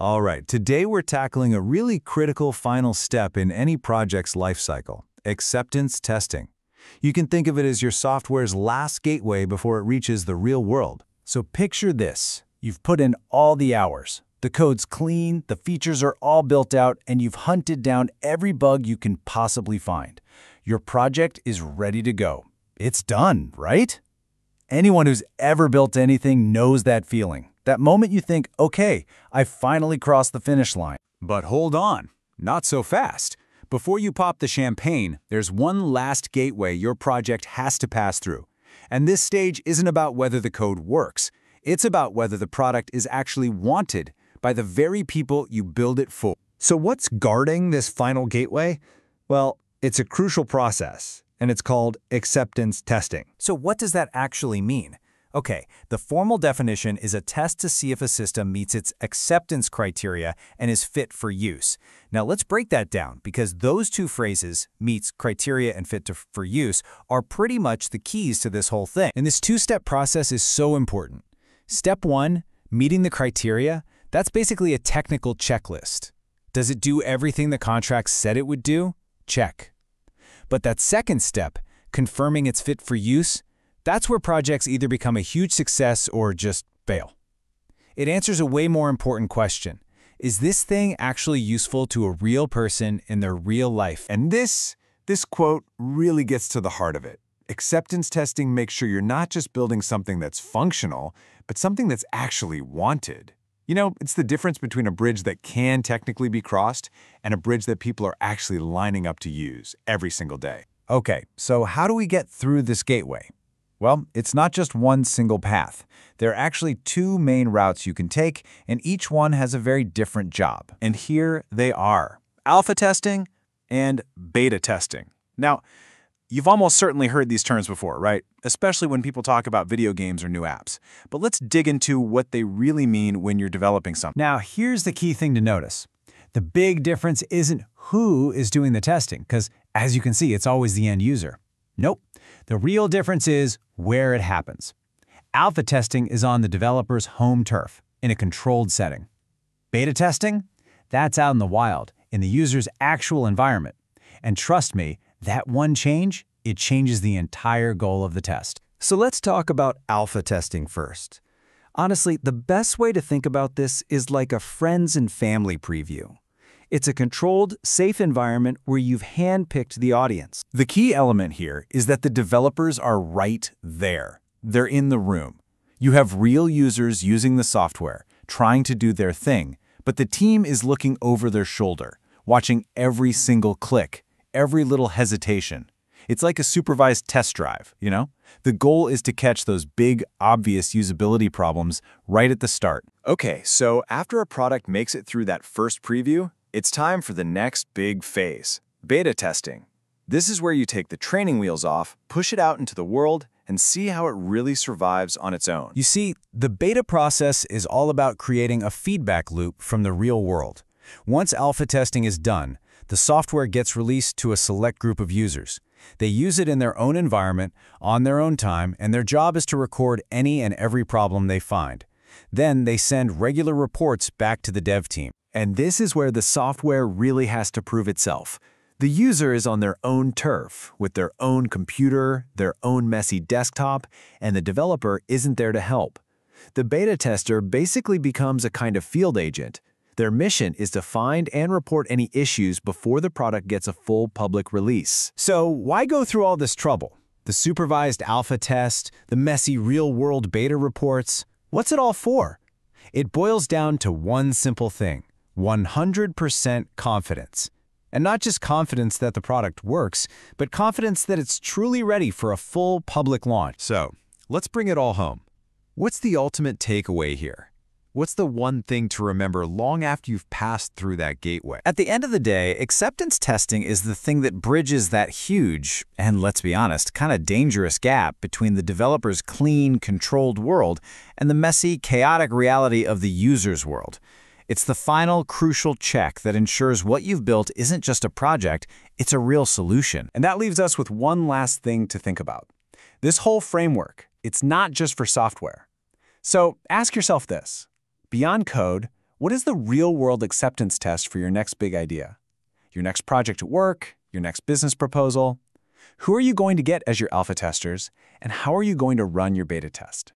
All right, today we're tackling a really critical final step in any project's lifecycle, acceptance testing. You can think of it as your software's last gateway before it reaches the real world. So picture this. You've put in all the hours. The code's clean, the features are all built out, and you've hunted down every bug you can possibly find. Your project is ready to go. It's done, right? Anyone who's ever built anything knows that feeling. That moment you think, okay, I finally crossed the finish line. But hold on, not so fast. Before you pop the champagne, there's one last gateway your project has to pass through. And this stage isn't about whether the code works. It's about whether the product is actually wanted by the very people you build it for. So what's guarding this final gateway? Well, it's a crucial process, and it's called acceptance testing. So what does that actually mean? Okay, the formal definition is a test to see if a system meets its acceptance criteria and is fit for use. Now let's break that down because those two phrases, meets criteria and fit for use, are pretty much the keys to this whole thing. And this two-step process is so important. Step 1, meeting the criteria, that's basically a technical checklist. Does it do everything the contract said it would do? Check. But that second step, confirming it's fit for use, that's where projects either become a huge success or just fail. It answers a way more important question. Is this thing actually useful to a real person in their real life? And this quote really gets to the heart of it. Acceptance testing makes sure you're not just building something that's functional, but something that's actually wanted. You know, it's the difference between a bridge that can technically be crossed and a bridge that people are actually lining up to use every single day. Okay, so how do we get through this gateway? Well, it's not just one single path. There are actually two main routes you can take, and each one has a very different job. And here they are: alpha testing and beta testing. Now, you've almost certainly heard these terms before, right? Especially when people talk about video games or new apps. But let's dig into what they really mean when you're developing something. Now, here's the key thing to notice. The big difference isn't who is doing the testing, because as you can see, it's always the end user. Nope. The real difference is where it happens. Alpha testing is on the developer's home turf, in a controlled setting. Beta testing? That's out in the wild, in the user's actual environment. And trust me, that one change, it changes the entire goal of the test. So let's talk about alpha testing first. Honestly, the best way to think about this is like a friends and family preview. It's a controlled, safe environment where you've handpicked the audience. The key element here is that the developers are right there. They're in the room. You have real users using the software, trying to do their thing, but the team is looking over their shoulder, watching every single click, every little hesitation. It's like a supervised test drive, you know? The goal is to catch those big, obvious usability problems right at the start. Okay, so after a product makes it through that first preview, it's time for the next big phase, beta testing. This is where you take the training wheels off, push it out into the world, and see how it really survives on its own. You see, the beta process is all about creating a feedback loop from the real world. Once alpha testing is done, the software gets released to a select group of users. They use it in their own environment, on their own time, and their job is to record any and every problem they find. Then they send regular reports back to the dev team. And this is where the software really has to prove itself. The user is on their own turf, with their own computer, their own messy desktop, and the developer isn't there to help. The beta tester basically becomes a kind of field agent. Their mission is to find and report any issues before the product gets a full public release. So why go through all this trouble? The supervised alpha test, the messy real-world beta reports, what's it all for? It boils down to one simple thing: 100% confidence. And not just confidence that the product works, but confidence that it's truly ready for a full public launch. So, let's bring it all home. What's the ultimate takeaway here? What's the one thing to remember long after you've passed through that gateway? At the end of the day, acceptance testing is the thing that bridges that huge, and let's be honest, kind of dangerous gap between the developer's clean, controlled world and the messy, chaotic reality of the user's world. It's the final, crucial check that ensures what you've built isn't just a project, it's a real solution. And that leaves us with one last thing to think about. This whole framework, it's not just for software. So ask yourself this. Beyond code, What is the real-world acceptance test for your next big idea? Your next project at work? Your next business proposal? Who are you going to get as your alpha testers, and how are you going to run your beta test?